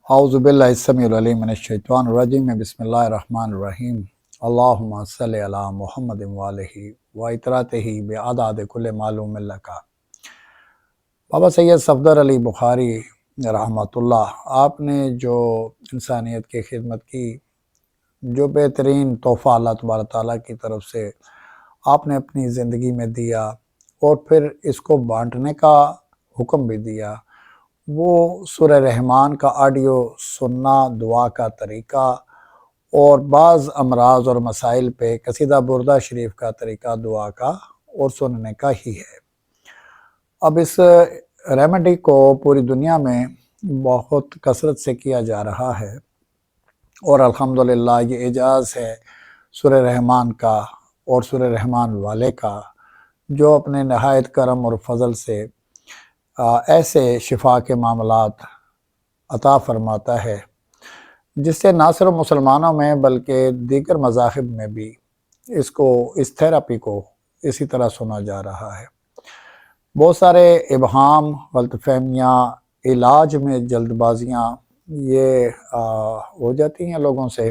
اعوذ باللہ السمیع العلیم من الشیطان الرجیم بسم اللہ الرحمن الرحیم اللہم صلی علی محمد وآلہ وعطرتہ بعدد کل معلوم لک۔ بابا سید صفدر علی بخاری رحمۃ اللہ، آپ نے جو انسانیت کی خدمت کی، جو بہترین تحفہ اللہ تبارک تعالیٰ کی طرف سے آپ نے اپنی زندگی میں دیا اور پھر اس کو بانٹنے کا حکم بھی دیا، وہ سورہ رحمان کا آڈیو سننا، دعا کا طریقہ اور بعض امراض اور مسائل پہ قصیدہ بردہ شریف کا طریقہ دعا کا اور سننے کا ہی ہے۔ اب اس ریمیڈی کو پوری دنیا میں بہت کثرت سے کیا جا رہا ہے اور الحمدللہ یہ اعجاز ہے سورہ رحمان کا اور سورہ رحمان والے کا، جو اپنے نہایت کرم اور فضل سے ایسے شفا کے معاملات عطا فرماتا ہے جس سے نہ صرف مسلمانوں میں بلکہ دیگر مذاہب میں بھی اس تھیراپی کو اسی طرح سنا جا رہا ہے۔ بہت سارے ابہام، غلط فہمیاں، علاج میں جلد بازیاں یہ ہو جاتی ہیں لوگوں سے۔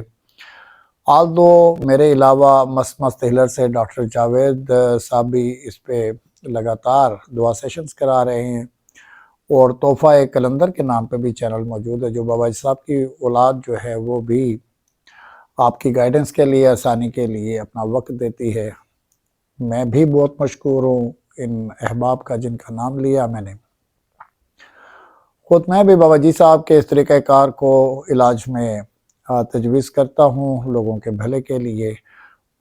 آلدو میرے علاوہ مست ہلر سے ڈاکٹر جاوید صاحب بھی اس پہ لگاتار دعا سیشنز کرا رہے ہیں، اور تحفہ کلندر کے نام پہ بھی چینل موجود ہے، جو بابا جی صاحب کی اولاد جو ہے وہ بھی آپ کی گائیڈنس کے لیے، آسانی کے لیے اپنا وقت دیتی ہے۔ میں بھی بہت مشکور ہوں ان احباب کا جن کا نام لیا میں نے۔ خود میں بھی بابا جی صاحب کے اس طریقہ کار کو علاج میں تجویز کرتا ہوں لوگوں کے بھلے کے لیے،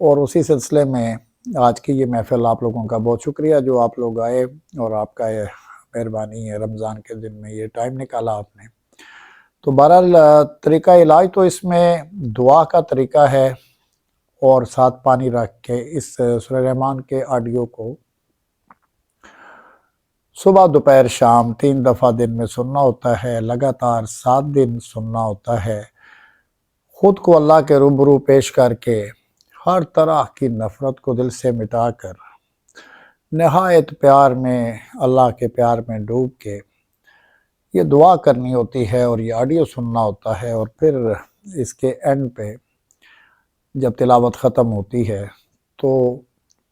اور اسی سلسلے میں آج کی یہ محفل آپ لوگوں کا بہت شکریہ جو آپ لوگ آئے، اور آپ کا یہ مہربانی ہے رمضان کے دن میں یہ ٹائم نکالا آپ نے۔ تو بہرحال طریقہ علاج تو اس میں دعا کا طریقہ ہے، اور ساتھ پانی رکھ کے اس سورہ رحمان کے آڈیو کو صبح دوپہر شام 3 دفعہ دن میں سننا ہوتا ہے، لگاتار 7 دن سننا ہوتا ہے، خود کو اللہ کے روبرو پیش کر کے ہر طرح کی نفرت کو دل سے مٹا کر نہایت پیار میں، اللہ کے پیار میں ڈوب کے یہ دعا کرنی ہوتی ہے اور یہ آڈیو سننا ہوتا ہے، اور پھر اس کے اینڈ پہ جب تلاوت ختم ہوتی ہے تو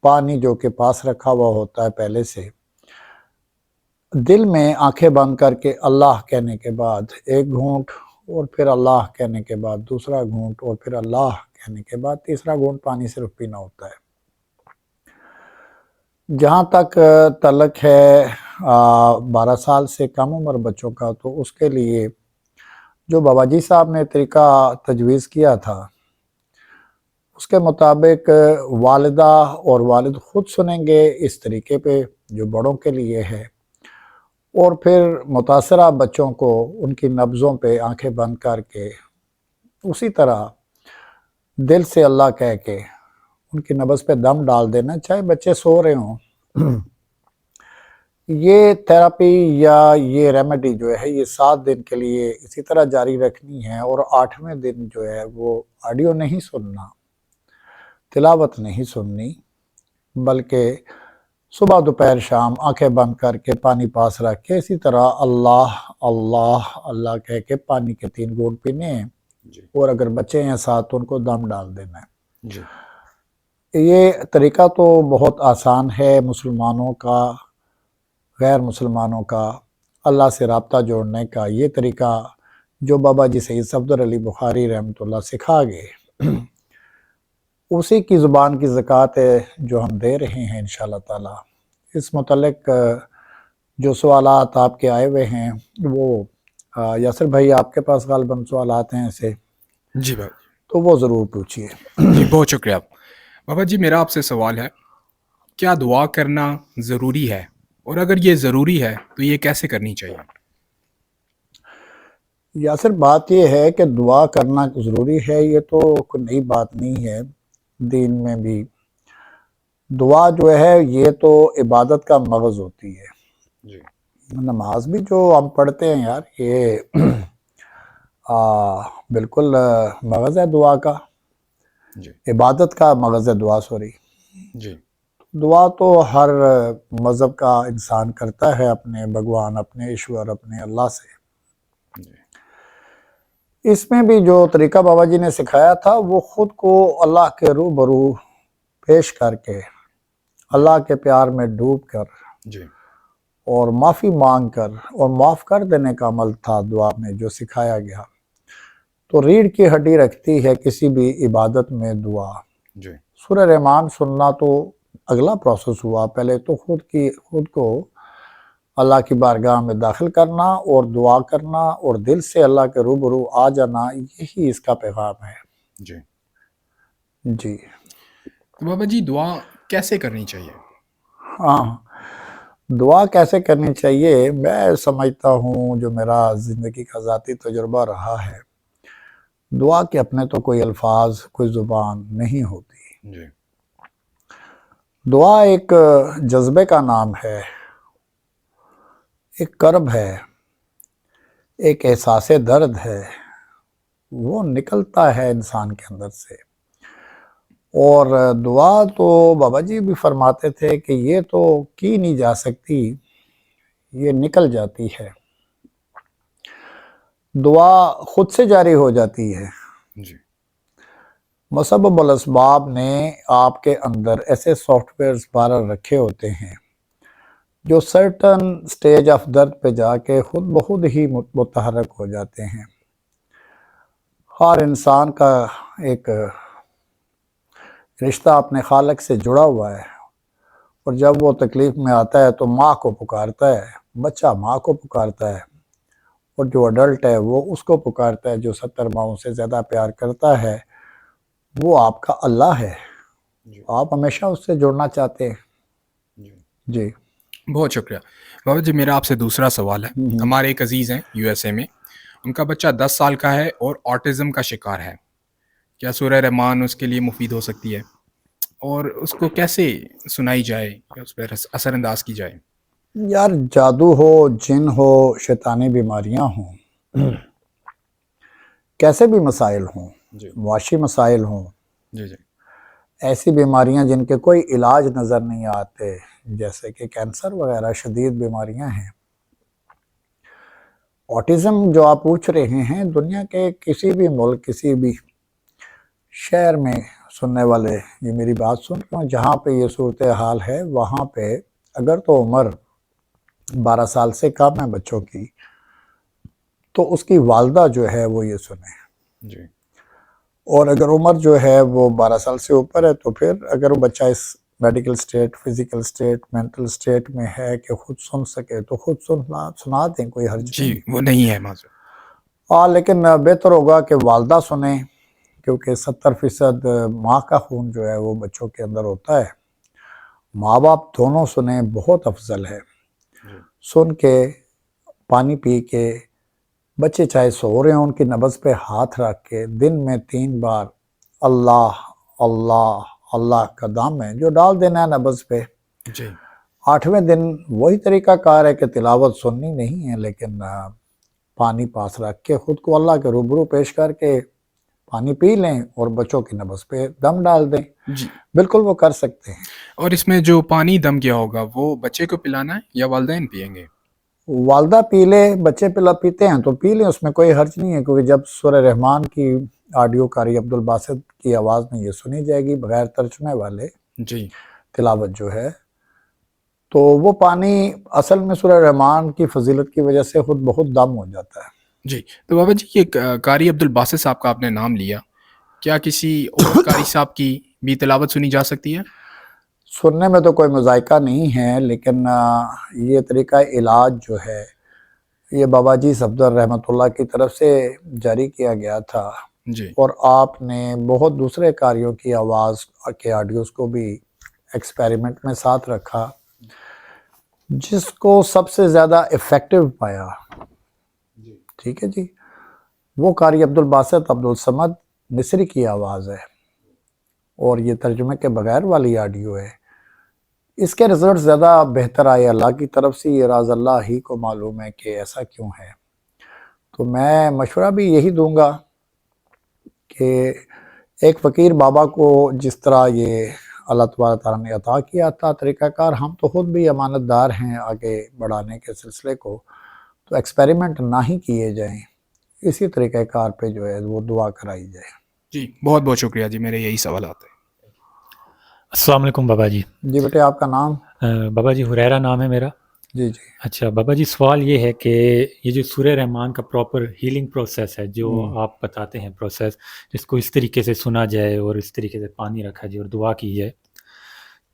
پانی جو کہ پاس رکھا ہوا ہوتا ہے پہلے سے، دل میں آنکھیں بند کر کے اللہ کہنے کے بعد ایک گھونٹ، اور پھر اللہ کہنے کے بعد دوسرا گھونٹ، اور پھر اللہ کہنے کے بعد تیسرا گھونٹ پانی صرف پینا ہوتا ہے۔ جہاں تک تعلق ہے 12 سال سے کم عمر بچوں کا، تو اس کے لیے جو بابا جی صاحب نے طریقہ تجویز کیا تھا اس کے مطابق والدہ اور والد خود سنیں گے اس طریقے پہ جو بڑوں کے لیے ہے، اور پھر متاثرہ بچوں کو ان کی نبضوں پہ آنکھیں بند کر کے اسی طرح دل سے اللہ کہہ کے ان کی نبض پہ دم ڈال دینا، چاہے بچے سو رہے ہوں۔ یہ تھیراپی یا یہ ریمیڈی جو ہے یہ 7 دن کے لیے اسی طرح جاری رکھنی ہے، اور 8ویں دن جو ہے وہ آڈیو نہیں سننا، تلاوت نہیں سننی، بلکہ صبح دوپہر شام آنکھیں بند کر کے پانی پاس رکھ کے اسی طرح اللہ اللہ اللہ کہہ کے پانی کے 3 گھونٹ پینے ہیں، اور اگر بچے ہیں ساتھ تو ان کو دم ڈال دینا ہے۔ یہ طریقہ تو بہت آسان ہے، مسلمانوں کا، غیر مسلمانوں کا اللہ سے رابطہ جوڑنے کا یہ طریقہ جو بابا جی سید صفدر علی بخاری رحمۃ اللہ سکھا گئے، اسی کی زبان کی زکوٰۃ ہے جو ہم دے رہے ہیں انشاءاللہ تعالی۔ اس متعلق جو سوالات آپ کے آئے ہوئے ہیں وہ یاسر بھائی آپ کے پاس غالباً سوالات ہیں ایسے، جی بابا تو وہ ضرور پوچھیے۔ جی، بہت شکریہ بابا جی۔ میرا آپ سے سوال ہے، کیا دعا کرنا ضروری ہے، اور اگر یہ ضروری ہے تو یہ کیسے کرنی چاہیے؟ یاسر بات یہ ہے کہ دعا کرنا ضروری ہے، یہ تو کوئی نئی بات نہیں ہے، دین میں بھی دعا جو ہے یہ تو عبادت کا مغز ہوتی ہے۔ نماز بھی جو ہم پڑھتے ہیں یار یہ بالکل مغز ہے دعا کا، عبادت کا مغز ہے دعا، سوری۔ دعا تو ہر مذہب کا انسان کرتا ہے اپنے بھگوان، اپنے ایشور، اپنے اللہ سے۔ اس میں بھی جو طریقہ بابا جی نے سکھایا تھا وہ خود کو اللہ کے روبرو پیش کر کے، اللہ کے پیار میں ڈوب کر جی اور معافی مانگ کر اور معاف کر دینے کا عمل تھا دعا میں جو سکھایا گیا۔ تو ریڑھ کی ہڈی رکھتی ہے کسی بھی عبادت میں دعا۔ جی سورہ رحمان سننا تو اگلا پروسیس ہوا، پہلے تو خود کو اللہ کی بارگاہ میں داخل کرنا اور دعا کرنا اور دل سے اللہ کے روبرو آ جانا، یہی اس کا پیغام ہے۔ جی جی تو بابا جی دعا کیسے کرنی چاہیے؟ ہاں، دعا کیسے کرنی چاہیے، میں سمجھتا ہوں جو میرا زندگی کا ذاتی تجربہ رہا ہے، دعا کے اپنے تو کوئی الفاظ، کوئی زبان نہیں ہوتی۔ جی دعا ایک جذبے کا نام ہے، ایک کرب ہے، ایک احساس درد ہے، وہ نکلتا ہے انسان کے اندر سے۔ اور دعا تو بابا جی بھی فرماتے تھے کہ یہ تو کی نہیں جا سکتی، یہ نکل جاتی ہے۔ دعا خود سے جاری ہو جاتی ہے۔ جی مسبب الاسباب نے آپ کے اندر ایسے سافٹ ویئرز بارہ رکھے ہوتے ہیں جو سرٹن سٹیج آف درد پہ جا کے خود بخود ہی متحرک ہو جاتے ہیں۔ ہر انسان کا ایک رشتہ اپنے خالق سے جڑا ہوا ہے، اور جب وہ تکلیف میں آتا ہے تو ماں کو پکارتا ہے، بچہ ماں کو پکارتا ہے، اور جو اڈلٹ ہے وہ اس کو پکارتا ہے۔ جو 70 ماؤں سے زیادہ پیار کرتا ہے وہ آپ کا اللہ ہے، آپ ہمیشہ اس سے جڑنا چاہتے ہیں۔ جی بہت شکریہ بابا جی۔ میرا آپ سے دوسرا سوال ہے، ہمارے ایک عزیز ہیں یو ایس اے میں، ان کا بچہ 10 سال کا ہے اور آٹزم کا شکار ہے، کیا سورہ رحمان اس کے لیے مفید ہو سکتی ہے، اور اس کو کیسے سنائی جائے یا اس پر اثر انداز کی جائے؟ یار، جادو ہو، جن ہو، شیطانی بیماریاں ہوں، کیسے بھی مسائل ہوں، جی معاشی مسائل ہوں، جی جی ایسی بیماریاں جن کے کوئی علاج نظر نہیں آتے، جیسے کہ کینسر وغیرہ شدید بیماریاں ہیں۔ آٹزم جو آپ پوچھ رہے ہیں، دنیا کے کسی بھی ملک، کسی بھی شہر میں سننے والے یہ میری بات سن رہے ہیں، جہاں پہ یہ صورتحال ہے وہاں پہ اگر تو عمر 12 سال سے کم ہے بچوں کی، تو اس کی والدہ جو ہے وہ یہ سنیں، جی اور اگر عمر جو ہے وہ 12 سال سے اوپر ہے تو پھر اگر وہ بچہ اس medical state, physical state, mental state میں ہے کہ خود سن سکے تو خود سنا دیں، کوئی حرج جی نہیں۔ وہ نہیں ہے معذور۔ لیکن بہتر ہوگا کہ والدہ سنیں، کیونکہ 70% ماں کا خون جو ہے وہ بچوں کے اندر ہوتا ہے۔ ماں باپ دونوں سنیں، بہت افضل ہے۔ سن کے، پانی پی کے، بچے چاہے سو رہے ہیں ان کی نبض پہ ہاتھ رکھ کے دن میں 3 بار اللہ اللہ اللہ کا دام ہے جو ڈال دینا ہے نبض پہ۔ جی 8ویں دن وہی طریقہ کار ہے کہ تلاوت سننی نہیں ہے، لیکن پانی پاس رکھ کے خود کو اللہ کے روبرو پیش کر کے پانی پی لیں اور بچوں کی نبض پہ دم ڈال دیں۔ جی بالکل وہ کر سکتے ہیں۔ اور اس میں جو پانی دم کیا ہوگا وہ بچے کو پلانا ہے یا والدین پئیں گے؟ والدہ پی لے، بچے پیتے ہیں تو پی لیں، اس میں کوئی حرج نہیں ہے، کیونکہ جب سورہ رحمان کی آڈیو قاری عبدالباسط کی آواز میں یہ سنی جائے گی بغیر ترجمے والے جی تلاوت جو ہے، تو وہ پانی اصل میں سورہ رحمان کی فضیلت کی وجہ سے خود بخود دم ہو جاتا ہے۔ جی تو بابا جی یہ قاری عبدالباسط صاحب کا آپ نے نام لیا، کیا کسی اور قاری صاحب کی بھی تلاوت سنی جا سکتی ہے؟ سننے میں تو کوئی مذائقہ نہیں ہے، لیکن یہ طریقہ علاج جو ہے یہ بابا جی صفدر رحمۃ اللہ کی طرف سے جاری کیا گیا تھا، جی اور آپ نے بہت دوسرے قاریوں کی آواز کے آڈیوز کو بھی ایکسپیریمنٹ میں ساتھ رکھا، جس کو سب سے زیادہ افیکٹو پایا، ٹھیک ہے جی، وہ قاری عبدالباسط عبدالصمد مصری کی آواز ہے، اور یہ ترجمے کے بغیر والی آڈیو ہے۔ اس کے رزلٹ زیادہ بہتر آئے، اللہ کی طرف سے، یہ راز اللہ ہی کو معلوم ہے کہ ایسا کیوں ہے۔ تو میں مشورہ بھی یہی دوں گا کہ ایک فقیر بابا کو جس طرح یہ اللہ تبارک تعالیٰ نے عطا کیا تھا طریقہ کار، ہم تو خود بھی امانت دار ہیں آگے بڑھانے کے سلسلے کو، تو ایکسپیریمنٹ نہ ہی کیے جائیں، اسی طریقہ کار پہ جو ہے وہ دعا کرائی جائے. جی بہت بہت شکریہ جی، میرے یہی سوالات ہیں. السلام علیکم بابا جی. جی بیٹے آپ کا نام؟ بابا جی حریرہ نام ہے میرا. جی جی. اچھا بابا جی، سوال یہ ہے کہ یہ جو سورہ رحمان کا پراپر ہیلنگ پروسیس ہے جو آپ بتاتے ہیں، پروسیس جس کو اس طریقے سے سنا جائے اور اس طریقے سے پانی رکھا جائے اور دعا کی جائے،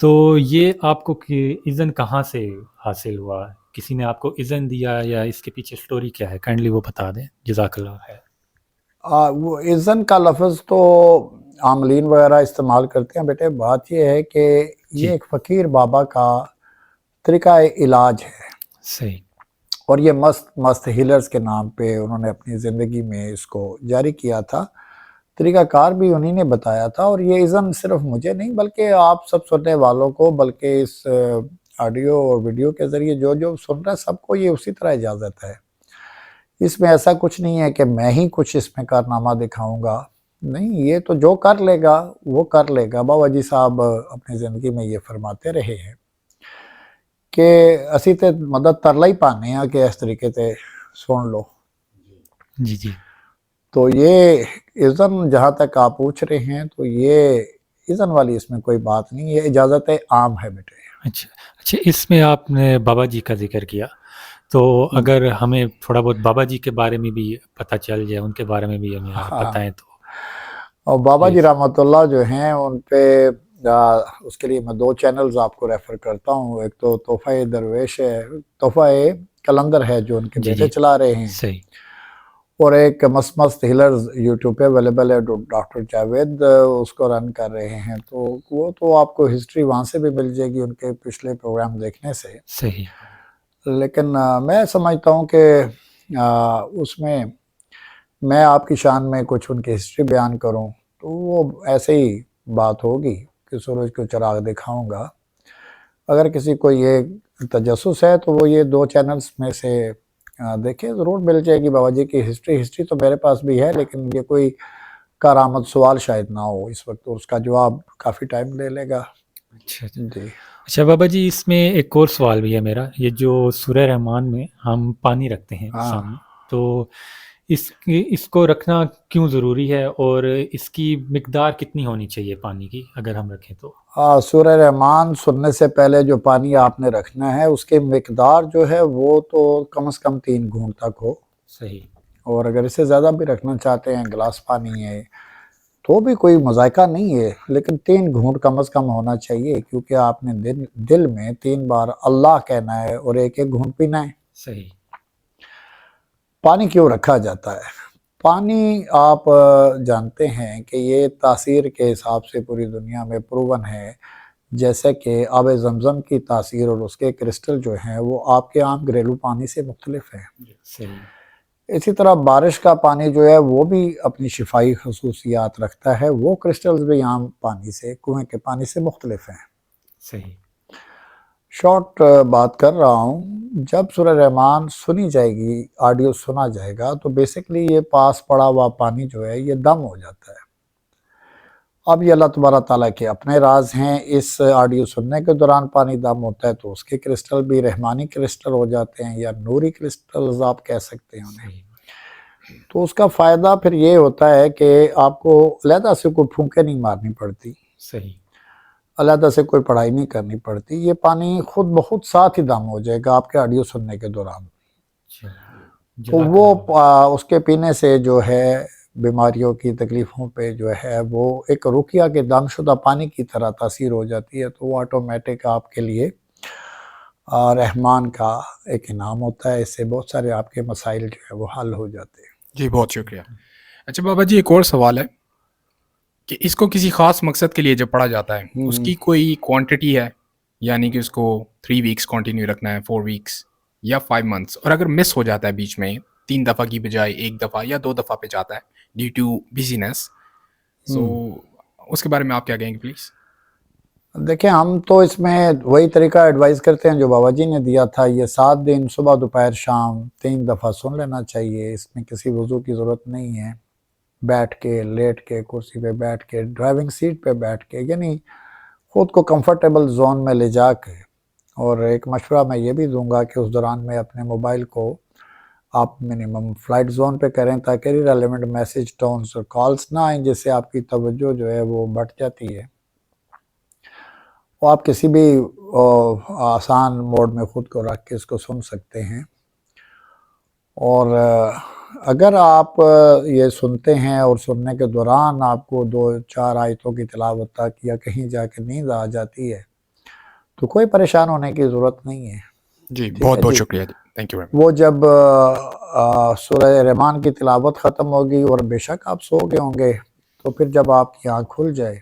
تو یہ آپ کو اذن کہاں سے حاصل ہوا؟ کسی نے آپ کو اذن دیا یا اس کے پیچھے سٹوری کیا ہے؟ کائنڈلی وہ بتا دیں، جزاک اللہ خیر. وہ اذن کا لفظ تو عاملین وغیرہ استعمال کرتے ہیں بیٹے. بات یہ ہے کہ یہ ایک فقیر بابا کا طریقہ علاج ہے. صحیح. اور یہ مست ہیلرز کے نام پہ انہوں نے اپنی زندگی میں اس کو جاری کیا تھا. طریقہ کار بھی انہی نے بتایا تھا. اور یہ اذن صرف مجھے نہیں بلکہ آپ سب سننے والوں کو، بلکہ اس آڈیو اور ویڈیو کے ذریعے جو سن رہا ہے سب کو یہ اسی طرح اجازت ہے. اس میں ایسا کچھ نہیں ہے کہ میں ہی کچھ اس میں کارنامہ دکھاؤں گا. نہیں، یہ تو جو کر لے گا وہ کر لے گا. بابا جی صاحب اپنی زندگی میں یہ فرماتے رہے ہیں کہ اسی تے مدد ترلا ہی پانے ہیں کہ اس طریقے سے سن لو. جی جی. تو یہ اذن جہاں تک آپ پوچھ رہے ہیں تو یہ اذن والی اس میں کوئی بات نہیں ہے، اجازت عام ہے بیٹے. اچھا اس میں آپ نے بابا جی کا ذکر کیا، تو اگر ہمیں تھوڑا بہت بابا جی کے بارے میں بھی پتہ چل جائے، ان کے بارے میں بھی ہمیں آپ بتائیں تو. اور بابا جی رحمۃ اللہ جو ہیں ان پہ اس کے لیے میں 2 چینلز آپ کو ریفر کرتا ہوں. ایک تو تحفہ درویش ہے، تحفہ کلندر ہے جو ان کے بیٹے چلا رہے ہیں. صحیح. اور ایک مست ہیلرز یوٹیوب پہ اویلیبل ہے، ڈاکٹر جاوید اس کو رن کر رہے ہیں. تو وہ تو آپ کو ہسٹری وہاں سے بھی مل جائے گی ان کے پچھلے پروگرام دیکھنے سے. صحیح. لیکن میں سمجھتا ہوں کہ اس میں آپ کی شان میں کچھ ان کی ہسٹری بیان کروں تو وہ ایسے ہی بات ہوگی کہ سورج کو چراغ دکھاؤں گا. اگر کسی کو یہ تجسس ہے تو وہ یہ 2 چینلز میں سے دیکھیں، ضرور مل جائے گی. بابا جی کی ہسٹری تو میرے پاس بھی ہے، لیکن یہ کوئی کارآمد سوال شاید نہ ہو اس وقت، اس کا جواب کافی ٹائم لے لے گا. اچھا جی. اچھا بابا جی، اس میں ایک اور سوال بھی ہے میرا. یہ جو سورہ رحمان میں ہم پانی رکھتے ہیں سامنے، تو اس کو رکھنا کیوں ضروری ہے اور اس کی مقدار کتنی ہونی چاہیے پانی کی اگر ہم رکھیں تو؟ سورہ رحمان سننے سے پہلے جو پانی آپ نے رکھنا ہے اس کی مقدار جو ہے وہ تو کم از کم 3 گھونٹ تک ہو. صحیح. اور اگر اس سے زیادہ بھی رکھنا چاہتے ہیں، گلاس پانی ہے تو بھی کوئی مذائقہ نہیں ہے، لیکن 3 گھونٹ کم از کم ہونا چاہیے، کیونکہ آپ نے دل میں 3 بار اللہ کہنا ہے اور ایک گھونٹ پینا ہے. صحیح. پانی کیوں رکھا جاتا ہے؟ پانی آپ جانتے ہیں کہ یہ تاثیر کے حساب سے پوری دنیا میں پروون ہے. جیسے کہ آب زمزم کی تاثیر اور اس کے کرسٹل جو ہیں وہ آپ کے عام گھریلو پانی سے مختلف ہیں. صحیح. اسی طرح بارش کا پانی جو ہے وہ بھی اپنی شفائی خصوصیات رکھتا ہے. وہ کرسٹلز بھی عام پانی سے، کنویں کے پانی سے مختلف ہیں. صحیح. شارٹ بات کر رہا ہوں. جب سورہ رحمان سنی جائے گی، آڈیو سنا جائے گا، تو بیسکلی یہ پاس پڑا ہوا پانی جو ہے یہ دم ہو جاتا ہے. اب یہ اللہ تبارک تعالیٰ کے اپنے راز ہیں. اس آڈیو سننے کے دوران پانی دم ہوتا ہے تو اس کے کرسٹل بھی رحمانی کرسٹل ہو جاتے ہیں، یا نوری کرسٹلز آپ کہہ سکتے ہیں انہیں. تو اس کا فائدہ پھر یہ ہوتا ہے کہ آپ کو علیحدہ سے کوئی پھونکے نہیں مارنی پڑتی. صحیح. علیحدہ سے کوئی پڑھائی نہیں کرنی پڑتی. یہ پانی خود بخود ساتھ ہی دم ہو جائے گا آپ کے آڈیو سننے کے دوران. تو وہ اس کے پینے سے جو ہے بیماریوں کی تکلیفوں پہ جو ہے وہ ایک رقیہ کے دم شدہ پانی کی طرح تاثیر ہو جاتی ہے. تو وہ آٹومیٹک آپ کے لیے رحمان کا ایک انعام ہوتا ہے. اس سے بہت سارے آپ کے مسائل جو ہے وہ حل ہو جاتے ہیں. جی بہت شکریہ. اچھا بابا جی، ایک اور سوال ہے کہ اس کو کسی خاص مقصد کے لیے جب پڑھا جاتا ہے اس کی کوئی کوانٹٹی ہے؟ یعنی کہ اس کو 3 ویکس کنٹینیو رکھنا ہے، 4 ویکس یا 5 منتھس؟ اور اگر مس ہو جاتا ہے بیچ میں 3 دفعہ کی بجائے 1 دفعہ یا 2 دفعہ پہ جاتا ہے ڈیو ٹو بزینس، سو اس کے بارے میں آپ کیا کہیں گے پلیز؟ دیکھیں، ہم تو اس میں وہی طریقہ ایڈوائز کرتے ہیں جو بابا جی نے دیا تھا. یہ 7 دن صبح دوپہر شام 3 دفعہ سن لینا چاہیے. اس میں کسی وضو کی ضرورت نہیں ہے. بیٹھ کے، لیٹ کے، کرسی پہ بیٹھ کے، ڈرائیونگ سیٹ پہ بیٹھ کے، یعنی خود کو کمفرٹیبل زون میں لے جا کے. اور ایک مشورہ میں یہ بھی دوں گا کہ اس دوران میں اپنے موبائل کو آپ منیمم فلائٹ زون پہ کریں تاکہ ریلیونٹ میسیج ٹونز اور کالز نہ آئیں، جس سے آپ کی توجہ جو ہے وہ بٹ جاتی ہے، وہ آپ کسی بھی آسان موڈ میں خود کو رکھ کے اس کو سن سکتے ہیں۔ اور اگر آپ یہ سنتے ہیں اور سننے کے دوران آپ کو 2-4 آیتوں کی تلاوت تک یا کہیں جا کے نیند آ جاتی ہے تو کوئی پریشان ہونے کی ضرورت نہیں ہے۔ جی ٹھیک بہت ہے بہت جی، شکریہ جی، تھینک یو۔ وہ جب سورہ رحمان کی تلاوت ختم ہوگی اور بے شک آپ سو گئے ہوں گے، تو پھر جب آپ کی آنکھ کھل جائے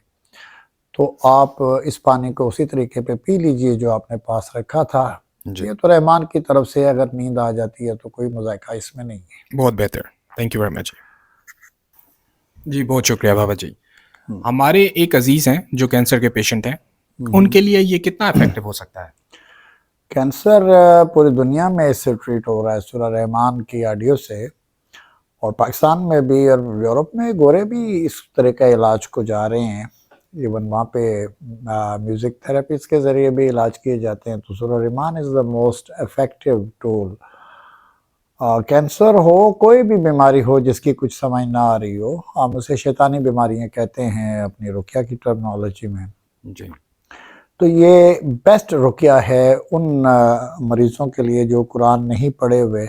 تو آپ اس پانی کو اسی طریقے پہ پی لیجئے جو آپ نے پاس رکھا تھا۔ جی یہ تو رحمان کی طرف سے اگر نیند آ جاتی ہے تو کوئی مذائقہ اس میں نہیں ہے۔ بہت بہتر، تھینک یو ویری مچ جی، بہت شکریہ بابا جی۔ ہمارے ایک عزیز ہیں جو کینسر کے پیشنٹ ہیں، ان کے لیے یہ کتنا افیکٹو ہو سکتا ہے؟ کینسر پوری دنیا میں اس سے ٹریٹ ہو رہا ہے سورہ رحمان کی آڈیو سے، اور پاکستان میں بھی اور یورپ میں گورے بھی اس طرح کا علاج کو جا رہے ہیں، ایون وہاں پہ میوزک تھراپیز کے ذریعے بھی علاج کیے جاتے ہیں۔ تو Surah Rahman is the most effective tool. Cancer ہو، کوئی بھی بیماری ہو جس کی کچھ سمجھ نہ آ رہی ہو، ہم اسے شیطانی بیماریاں کہتے ہیں اپنی رقیہ کی ٹرمنالوجی میں، جی تو یہ بیسٹ رقیہ ہے ان مریضوں کے لیے جو قرآن نہیں پڑھے ہوئے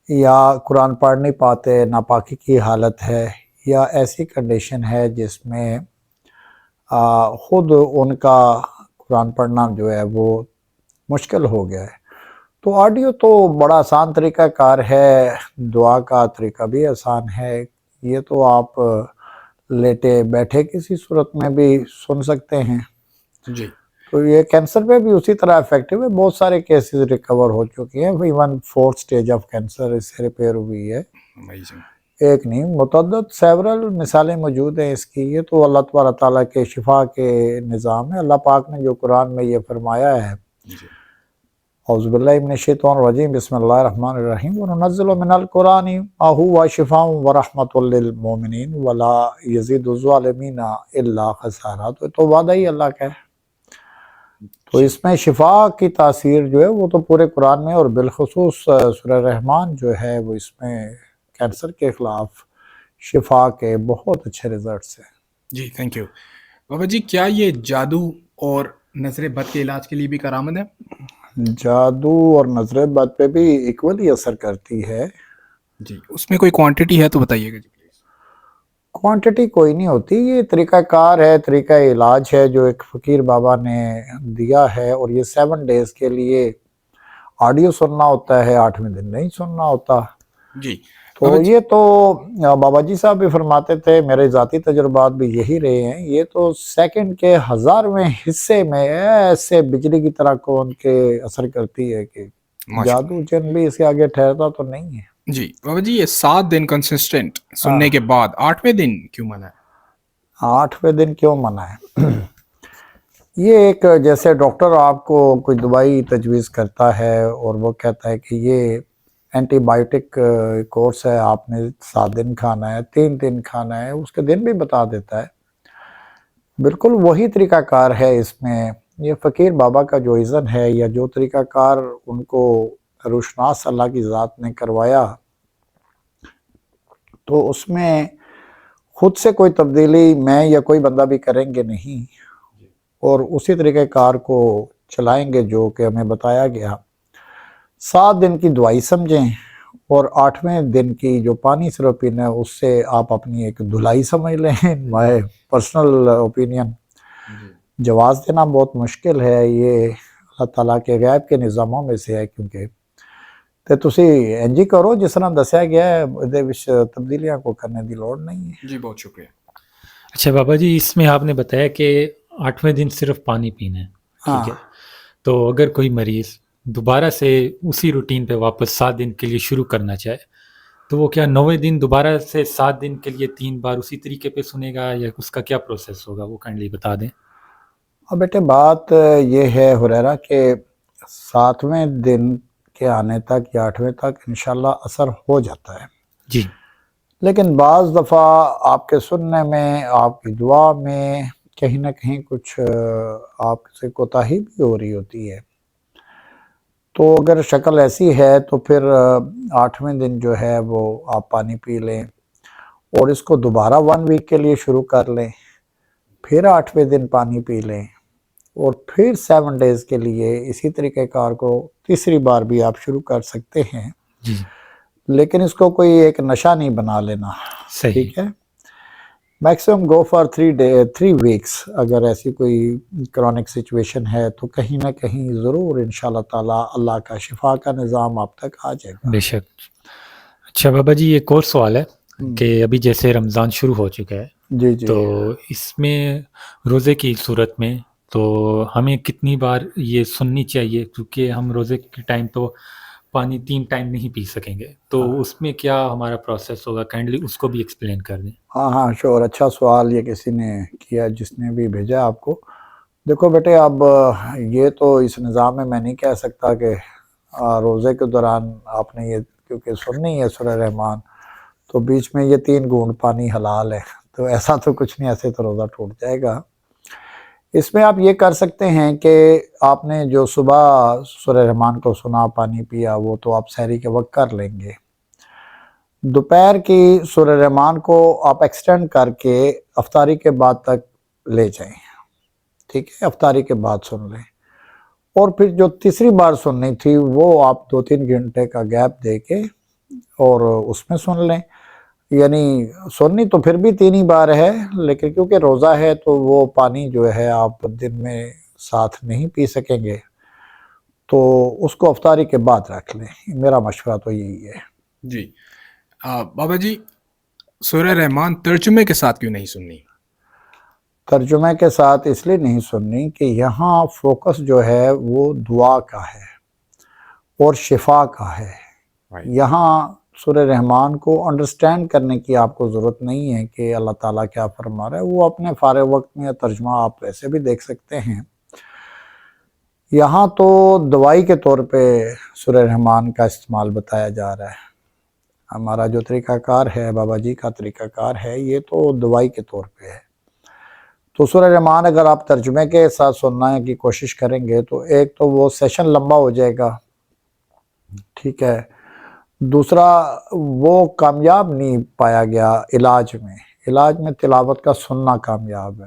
یا قرآن پڑھ نہیں پاتے، ناپاکی کی حالت ہے، یا ایسی کنڈیشن ہے جس میں خود ان کا قرآن پڑھنا جو ہے وہ مشکل ہو گیا ہے۔ تو آڈیو تو بڑا آسان طریقہ کار ہے، دعا کا طریقہ بھی آسان ہے، یہ تو آپ لیٹے بیٹھے کسی صورت میں بھی سن سکتے ہیں۔ جی تو یہ کینسر پہ بھی اسی طرح افیکٹو ہے، بہت سارے کیسز ریکور ہو چکے ہیں، even 4th stage of cancer اس سے ریپیئر ہوئی ہے، amazing۔ ایک نہیں متعدد سیورل مثالیں موجود ہیں اس کی۔ یہ تو اللہ تبارک تعالیٰ کے شفا کے نظام ہے۔ اللہ پاک نے جو قرآن میں یہ فرمایا ہے، جی اعوذ باللہ من الشیطان الرجیم، بسم اللہ الرحمن الرحیم، وَنُنَزِّلُ مِنَ الْقُرْآنِ مَا هُوَ شِفَاءٌ وَرَحْمَةٌ لِّلْمُؤْمِنِينَ وَلَا يَزِيدُ الظَّالِمِينَ إِلَّا خَسَارًا۔ تو وعدہ ہی اللہ کا ہے، تو اس میں شفا کی تاثیر جو ہے وہ تو پورے قرآن میں، اور بالخصوص سورہ رحمان جو ہے وہ اس میں کینسر کے خلاف شفا کے بہت اچھے ریزلٹس ہیں۔ جی تھینک یو بابا جی۔ کیا یہ جادو اور نظر بد کے علاج کے لیے بھی کارآمد ہے؟ جادو اور نظر بد پہ بھی ایکولی اثر کرتی ہے۔ جی اس میں کوئی کوانٹٹی ہے تو بتائیے گا جی پلیز۔ کوانٹٹی کوئی نہیں ہوتی، یہ طریقہ کار ہے، طریقہ علاج ہے جو ایک فقیر بابا نے دیا ہے، اور یہ 7 days کے لیے آڈیو سننا ہوتا ہے، 8ویں دن نہیں سننا ہوتا۔ جی تو یہ تو بابا جی صاحب بھی فرماتے تھے، میرے ذاتی تجربات بھی یہی رہے ہیں، یہ تو سیکنڈ کے 1000ویں حصے میں ایسے بجلی کی طرح کون کے اثر کرتی ہے کہ جادو جن بھی اس کے آگے ٹھہرتا تو نہیں ہے۔ جی بابا جی، یہ 7 دن کنسسٹنٹ سننے کے بعد 8ویں دن کیوں منع ہے؟ 8ویں دن کیوں منع ہے؟ یہ ایک جیسے ڈاکٹر آپ کو کوئی دوائی تجویز کرتا ہے اور وہ کہتا ہے کہ یہ اینٹی بائیوٹک کورس ہے، آپ نے 7 دن کھانا ہے، 3 دن کھانا ہے، اس کے دن بھی بتا دیتا ہے، بالکل وہی طریقہ کار ہے اس میں۔ یہ فقیر بابا کا جو اذن ہے یا جو طریقہ کار ان کو روشناس اللہ کی ذات نے کروایا، تو اس میں خود سے کوئی تبدیلی میں یا کوئی بندہ بھی کریں گے نہیں، اور اسی طریقہ کار کو چلائیں گے جو کہ ہمیں بتایا گیا۔ 7 دن کی دوائی سمجھیں، اور 8ویں دن کی جو پانی صرف پینا ہے اس سے آپ اپنی ایک دھلائی سمجھ لیں۔ مائی پرسنل اوپینین، جواز دینا بہت مشکل ہے، یہ اللہ تعالیٰ کے غیب کے نظاموں میں سے ہے، کیونکہ تے تسی انج ہی کرو جس طرح دسیا گیا ہے، دے وچ تبدیلیاں کو کرنے دی لوڑ نہیں ہے۔ جی بہت شکریہ۔ اچھا بابا جی، اس میں آپ نے بتایا کہ 8ویں دن صرف پانی پینا ہے، ٹھیک ہے، تو اگر کوئی مریض دوبارہ سے اسی روٹین پہ واپس 7 دن کے لیے شروع کرنا چاہے تو وہ کیا 9ویں دن دوبارہ سے 7 دن کے لیے 3 بار اسی طریقے پہ سنے گا، یا اس کا کیا پروسیس ہوگا، وہ کائنڈلی بتا دیں۔ اب بیٹے بات یہ ہے حریرہ کہ 7ویں دن کے آنے تک یا 8ویں تک انشاءاللہ اثر ہو جاتا ہے، جی، لیکن بعض دفعہ آپ کے سننے میں، آپ کی دعا میں کہیں نہ کہیں کچھ آپ سے کوتاہی بھی ہو رہی ہوتی ہے۔ تو اگر شکل ایسی ہے تو پھر 8ویں دن جو ہے وہ آپ پانی پی لیں اور اس کو دوبارہ 1 ویک کے لیے شروع کر لیں، پھر 8ویں دن پانی پی لیں اور پھر 7 ڈیز کے لیے اسی طریقہ کار کو تیسری بار بھی آپ شروع کر سکتے ہیں، جی لیکن اس کو کوئی ایک نشہ نہیں بنا لینا، صحیح ٹھیک ہے؟ میکسیمم گو فار 3 ویکس. اگر ایسی کوئی کرونک سچویشن ہے تو کہیں نہ کہیں ضرور انشاءاللہ تعالی اللہ کا شفا کا نظام آپ تک آ جائے گا. بے شک. اچھا بابا جی ایک اور سوال ہے کہ ابھی جیسے رمضان شروع ہو چکا ہے جی جی تو اس میں روزے کی صورت میں تو ہمیں کتنی بار یہ سننی چاہیے، کیونکہ ہم روزے کے ٹائم تو پانی 3 ٹائم نہیں پی سکیں گے، تو اس میں کیا ہمارا پروسیس ہوگا، کائنڈلی اس کو بھی ایکسپلین کر دیں. ہاں شور، اچھا سوال یہ کسی نے کیا جس نے بھی بھیجا آپ کو. دیکھو بیٹے، اب یہ تو اس نظام میں نہیں کہہ سکتا کہ روزے کے دوران آپ نے یہ کیونکہ سننی ہے سورہ رحمان تو بیچ میں یہ 3 گھونٹ پانی حلال ہے، تو ایسا تو کچھ نہیں، ایسے تو روزہ ٹوٹ جائے گا. اس میں آپ یہ کر سکتے ہیں کہ آپ نے جو صبح سورہ رحمان کو سنا پانی پیا وہ تو آپ سحری کے وقت کر لیں گے. دوپہر کی سورہ رحمان کو آپ ایکسٹینڈ کر کے افطاری کے بعد تک لے جائیں، ٹھیک ہے؟ افطاری کے بعد سن لیں اور پھر جو تیسری بار سننی تھی وہ آپ 2-3 گھنٹے کا گیپ دے کے اور اس میں سن لیں. یعنی سننی تو پھر بھی 3 ہی بار ہے، لیکن کیونکہ روزہ ہے تو وہ پانی جو ہے آپ دن میں ساتھ نہیں پی سکیں گے، تو اس کو افطاری کے بعد رکھ لیں. میرا مشورہ تو یہی ہے. جی بابا جی، سورہ رحمان ترجمے کے ساتھ کیوں نہیں سننی؟ ترجمے کے ساتھ اس لیے نہیں سننی کہ یہاں فوکس جو ہے وہ دعا کا ہے اور شفا کا ہے. یہاں سورہ رحمان کو انڈرسٹینڈ کرنے کی آپ کو ضرورت نہیں ہے کہ اللہ تعالیٰ کیا فرما رہا ہے، وہ اپنے فارغ وقت میں ترجمہ آپ ویسے بھی دیکھ سکتے ہیں. یہاں تو دوائی کے طور پہ سورہ رحمان کا استعمال بتایا جا رہا ہے. ہمارا جو طریقہ کار ہے، بابا جی کا طریقہ کار ہے، یہ تو دوائی کے طور پہ ہے. تو سورہ رحمان اگر آپ ترجمے کے ساتھ سننے کی کوشش کریں گے تو ایک تو وہ سیشن لمبا ہو جائے گا، ٹھیک ہے؟ دوسرا وہ کامیاب نہیں پایا گیا علاج میں تلاوت کا سننا کامیاب ہے،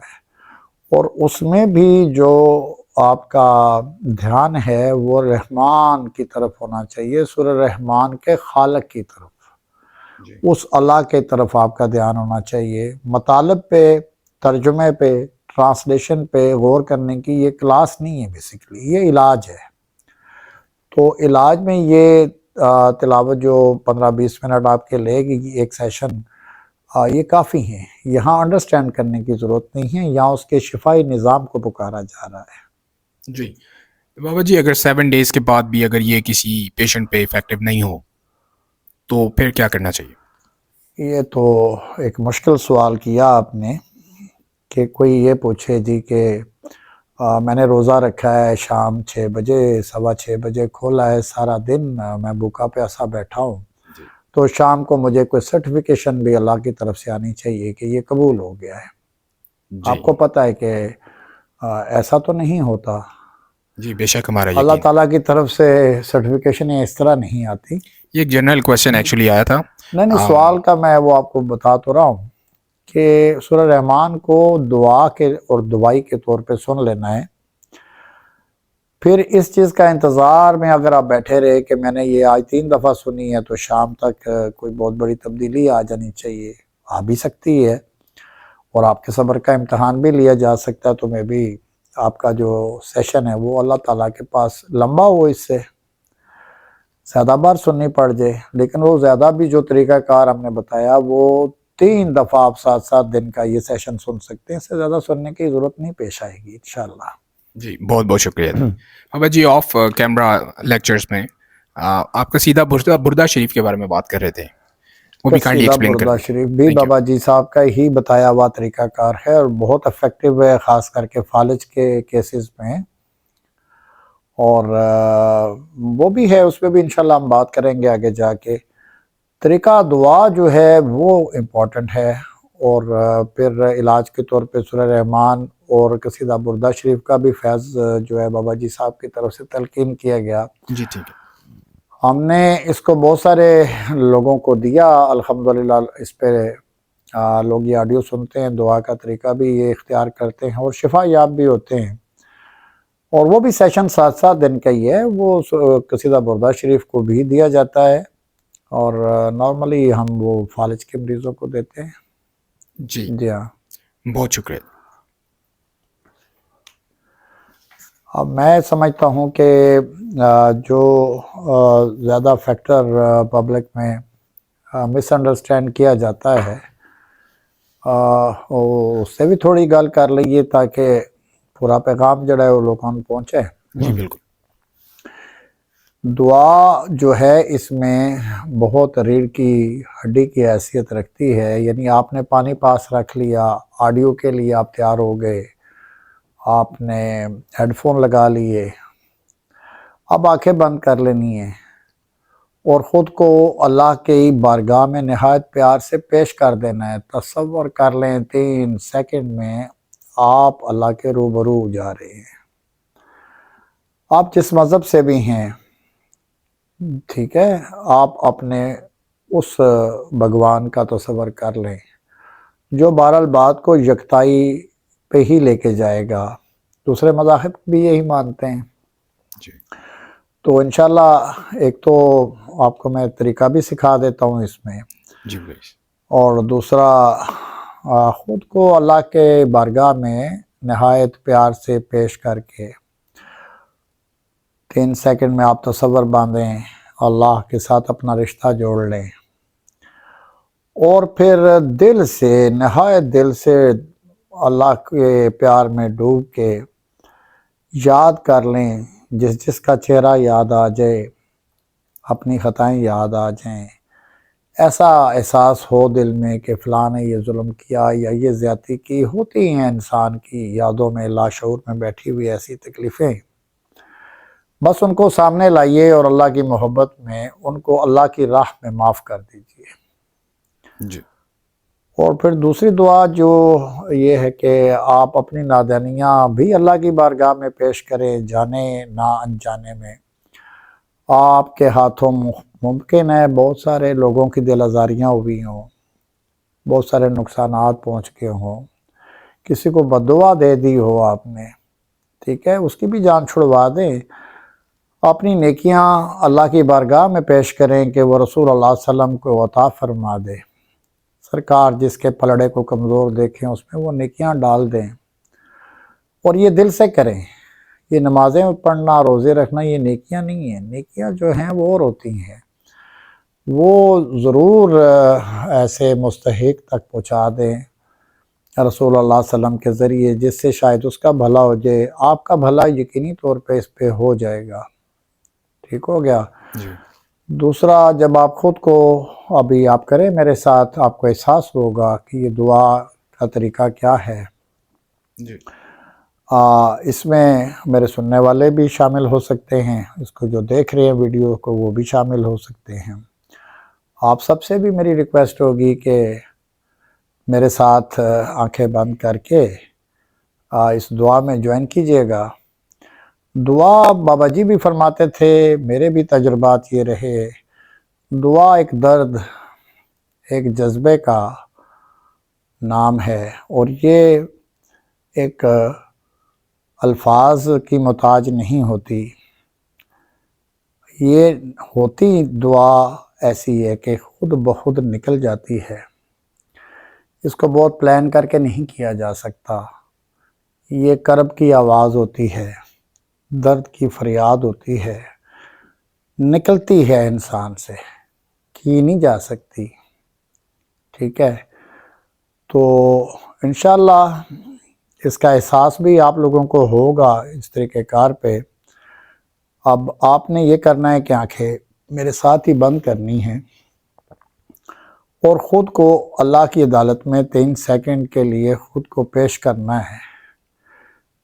اور اس میں بھی جو آپ کا دھیان ہے وہ رحمان کی طرف ہونا چاہیے، سورہ رحمان کے خالق کی طرف، اس اللہ کے طرف آپ کا دھیان ہونا چاہیے. مطالب پہ، ترجمے پہ، ٹرانسلیشن پہ غور کرنے کی یہ کلاس نہیں ہے، بیسیکلی یہ علاج ہے. تو علاج میں یہ تلاوت جو 15-20 منٹ آپ کے لے گی ایک سیشن، یہ کافی ہیں. یہاں انڈرسٹینڈ کرنے کی ضرورت نہیں ہے، یہاں اس کے شفائی نظام کو پکارا جا رہا ہے. جی بابا جی، اگر 7 ڈیز کے بعد بھی اگر یہ کسی پیشنٹ پہ افیکٹو نہیں ہو تو پھر کیا کرنا چاہیے؟ یہ تو ایک مشکل سوال کیا آپ نے کہ کوئی یہ پوچھے جی کہ میں نے روزہ رکھا ہے، شام 6 بجے 6:15 بجے کھولا ہے، سارا دن میں بھوکا پیاسا بیٹھا ہوں، تو شام کو مجھے کوئی سرٹیفکیشن بھی اللہ کی طرف سے آنی چاہیے کہ یہ قبول ہو گیا ہے. آپ کو پتہ ہے کہ ایسا تو نہیں ہوتا. جی بے شک، ہمارا اللہ یقین. تعالیٰ کی طرف سے سرٹیفکیشن اس طرح نہیں آتی. یہ ایک جنرل کویسچن ایکچولی آیا تھا. نہیں سوال کا میں وہ آپ کو بتا تو رہا ہوں کہ سورہ رحمان کو دعا کے اور دوائی کے طور پہ سن لینا ہے. پھر اس چیز کا انتظار میں اگر آپ بیٹھے رہے کہ میں نے یہ آج 3 دفعہ سنی ہے تو شام تک کوئی بہت بڑی تبدیلی آ جانی چاہیے، آ بھی سکتی ہے اور آپ کے صبر کا امتحان بھی لیا جا سکتا ہے. تو میں بھی آپ کا جو سیشن ہے وہ اللہ تعالیٰ کے پاس لمبا ہو، اس سے زیادہ بار سننی پڑ جائے، لیکن وہ زیادہ بھی جو طریقہ کار ہم نے بتایا وہ 3 دفعہ آپ 7 دن کا یہ سیشن سن سکتے ہیں، اس سے زیادہ سننے کی ضرورت نہیں پیش آئے گی انشاءاللہ. جی بہت بہت شکریہ. بابا جی، آف کیمرہ لیکچرز میں آپ کا سیدھا بردہ شریف کے بارے میں بات کر رہے تھے، وہ بھی کائنڈلی ایکسپلین کر بردہ دیں. شریف بھی بابا جی صاحب کا ہی بتایا ہوا طریقہ کار ہے اور بہت افیکٹو ہے، خاص کر کے فالج کے کیسز میں، اور وہ بھی ہے، اس پہ بھی انشاءاللہ ہم بات کریں گے آگے جا کے. طریقہ دعا جو ہے وہ امپورٹنٹ ہے، اور پھر علاج کے طور پہ سورہ رحمان اور قصیدہ بردہ شریف کا بھی فیض جو ہے بابا جی صاحب کی طرف سے تلقین کیا گیا. جی ٹھیک ہے. ہم نے اس کو بہت سارے لوگوں کو دیا الحمدللہ. اس پہ لوگ یہ آڈیو سنتے ہیں, دعا کا طریقہ بھی یہ اختیار کرتے ہیں اور شفا یاب بھی ہوتے ہیں. اور وہ بھی سیشن 7 دن کا ہی ہے. وہ قصیدہ بردہ شریف کو بھی دیا جاتا ہے اور نارملی ہم وہ فالج کے مریضوں کو دیتے ہیں. جی جی ہاں. بہت شکریہ. اب میں سمجھتا ہوں کہ جو زیادہ فیکٹر پبلک میں مس انڈرسٹینڈ کیا جاتا ہے اس سے بھی تھوڑی گل کر لئیے تاکہ پورا پیغام جڑا ہے وہ لوگوں کو پہنچے. جی بالکل. دعا جو ہے اس میں بہت ریڑھ کی ہڈی کی حیثیت رکھتی ہے. یعنی آپ نے پانی پاس رکھ لیا, آڈیو کے لیے آپ تیار ہو گئے, آپ نے ہیڈ فون لگا لیے, اب آنکھیں بند کر لینی ہیں اور خود کو اللہ کی بارگاہ میں نہایت پیار سے پیش کر دینا ہے. تصور کر لیں 3 سیکنڈ میں آپ اللہ کے روبرو جا رہے ہیں. آپ جس مذہب سے بھی ہیں, ٹھیک ہے, آپ اپنے اس بھگوان کا تصور کر لیں جو بہرحال بات کو یکتائی پہ ہی لے کے جائے گا. دوسرے مذاہب بھی یہی مانتے ہیں. جی. تو انشاءاللہ ایک تو آپ کو میں طریقہ بھی سکھا دیتا ہوں اس میں, جی پلیز. اور دوسرا خود کو اللہ کے بارگاہ میں نہایت پیار سے پیش کر کے 3 سیکنڈ میں آپ تصور باندھیں, اللہ کے ساتھ اپنا رشتہ جوڑ لیں اور پھر دل سے, نہایت دل سے اللہ کے پیار میں ڈوب کے یاد کر لیں. جس کا چہرہ یاد آ جائے, اپنی خطائیں یاد آ جائیں, ایسا احساس ہو دل میں کہ فلاں نے یہ ظلم کیا یا یہ زیادتی کی. ہوتی ہیں انسان کی یادوں میں, لاشعور میں بیٹھی ہوئی ایسی تکلیفیں. بس ان کو سامنے لائیے اور اللہ کی محبت میں ان کو اللہ کی راہ میں معاف کر دیجیے. جی. اور پھر دوسری دعا جو یہ ہے کہ آپ اپنی نادانیاں بھی اللہ کی بارگاہ میں پیش کریں, جانے نہ انجانے میں. آپ کے ہاتھوں ممکن ہے بہت سارے لوگوں کی دل آزاریاں ہوئی ہوں, بہت سارے نقصانات پہنچ کے ہوں, کسی کو بددعا دے دی ہو آپ نے, ٹھیک ہے, اس کی بھی جان چھڑوا دیں. اپنی نیکیاں اللہ کی بارگاہ میں پیش کریں کہ وہ رسول اللہ صلی اللہ علیہ وسلم کو عطا فرما دے. سرکار جس کے پلڑے کو کمزور دیکھیں اس میں وہ نیکیاں ڈال دیں, اور یہ دل سے کریں. یہ نمازیں پڑھنا, روزے رکھنا یہ نیکیاں نہیں ہیں. نیکیاں جو ہیں وہ اور ہوتی ہیں, وہ ضرور ایسے مستحق تک پہنچا دیں رسول اللہ صلی اللہ علیہ وسلم کے ذریعے, جس سے شاید اس کا بھلا ہو جائے. آپ کا بھلا یقینی طور پہ اس پہ ہو جائے گا. ٹھیک ہو گیا. جی. دوسرا, جب آپ خود کو ابھی آپ کریں میرے ساتھ, آپ کو احساس ہوگا کہ یہ دعا کا طریقہ کیا ہے. جی. اس میں میرے سننے والے بھی شامل ہو سکتے ہیں, اس کو جو دیکھ رہے ہیں ویڈیو کو وہ بھی شامل ہو سکتے ہیں. آپ سب سے بھی میری ریکویسٹ ہوگی کہ میرے ساتھ آنکھیں بند کر کے اس دعا میں جوائن کیجئے گا. دعا بابا جی بھی فرماتے تھے, میرے بھی تجربات یہ رہے, دعا ایک درد, ایک جذبے کا نام ہے, اور یہ ایک الفاظ کی محتاج نہیں ہوتی. یہ ہوتی دعا ایسی ہے کہ خود بخود نکل جاتی ہے. اس کو بہت پلان کر کے نہیں کیا جا سکتا. یہ کرب کی آواز ہوتی ہے, درد کی فریاد ہوتی ہے, نکلتی ہے انسان سے, کی نہیں جا سکتی. ٹھیک ہے, تو انشاءاللہ اس کا احساس بھی آپ لوگوں کو ہوگا اس طریقہ کار پہ. اب آپ نے یہ کرنا ہے کہ آنکھیں میرے ساتھ ہی بند کرنی ہیں اور خود کو اللہ کی عدالت میں 3 سیکنڈ کے لیے خود کو پیش کرنا ہے.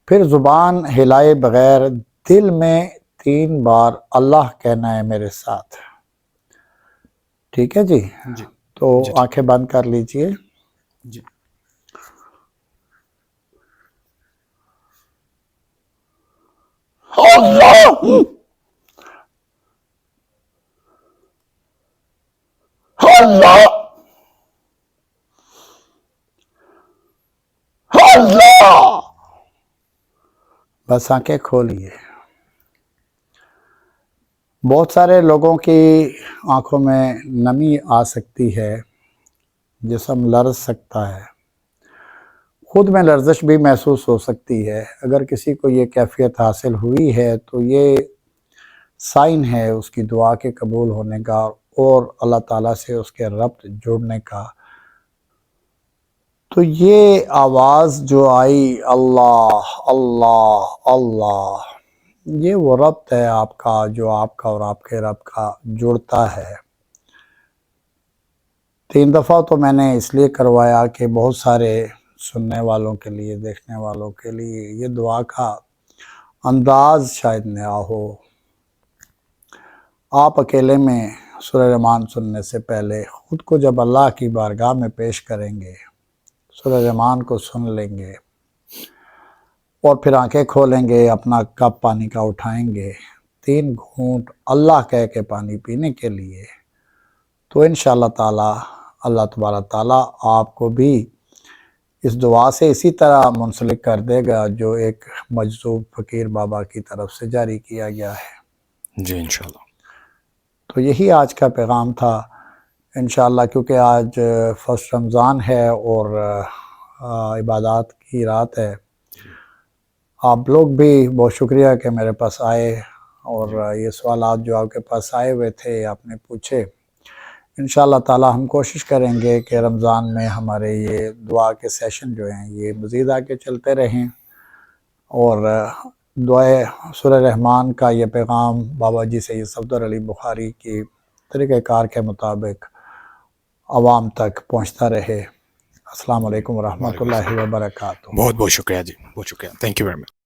پھر زبان ہلائے بغیر دل میں 3 بار اللہ کہنا ہے میرے ساتھ. ٹھیک ہے جی. جی. تو جی. آنکھیں بند کر لیجئے. جی. اللہ اللہ اللہ. بس آنکھیں کھولیے. بہت سارے لوگوں کی آنکھوں میں نمی آ سکتی ہے، جسم لرز سکتا ہے، خود میں لرزش بھی محسوس ہو سکتی ہے. اگر کسی کو یہ کیفیت حاصل ہوئی ہے تو یہ سائن ہے اس کی دعا کے قبول ہونے کا اور اللہ تعالیٰ سے اس کے ربط جڑنے کا. تو یہ آواز جو آئی اللہ اللہ اللہ، یہ وہ ربط ہے آپ کا جو آپ کا اور آپ کے رب کا جڑتا ہے. 3 دفعہ تو میں نے اس لیے کروایا کہ بہت سارے سننے والوں کے لیے، دیکھنے والوں کے لیے یہ دعا کا انداز شاید نیا ہو. آپ اکیلے میں سورہ رحمان سننے سے پہلے خود کو جب اللہ کی بارگاہ میں پیش کریں گے، سورہ رحمان کو سن لیں گے اور پھر آنکھیں کھولیں گے، اپنا کپ پانی کا اٹھائیں گے، 3 گھونٹ اللہ کہہ کے پانی پینے کے لیے، تو انشاءاللہ تعالی اللہ تبارک تعالیٰ آپ کو بھی اس دعا سے اسی طرح منسلک کر دے گا جو ایک مجذوب فقیر بابا کی طرف سے جاری کیا گیا ہے. جی انشاءاللہ. تو یہی آج کا پیغام تھا انشاءاللہ. کیونکہ آج فرسٹ رمضان ہے اور عبادات کی رات ہے. آپ لوگ بھی بہت شکریہ کہ میرے پاس آئے اور یہ سوالات جو آپ کے پاس آئے ہوئے تھے آپ نے پوچھے. انشاءاللہ تعالی ہم کوشش کریں گے کہ رمضان میں ہمارے یہ دعا کے سیشن جو ہیں یہ مزید آگے چلتے رہیں اور دعائے سورہ رحمان کا یہ پیغام بابا جی سید صفدر علی بخاری کی طریقہ کار کے مطابق عوام تک پہنچتا رہے. السلام علیکم ورحمۃ اللہ وبرکاتہ. بہت بہت شکریہ جی، بہت شکریہ. Thank you very much.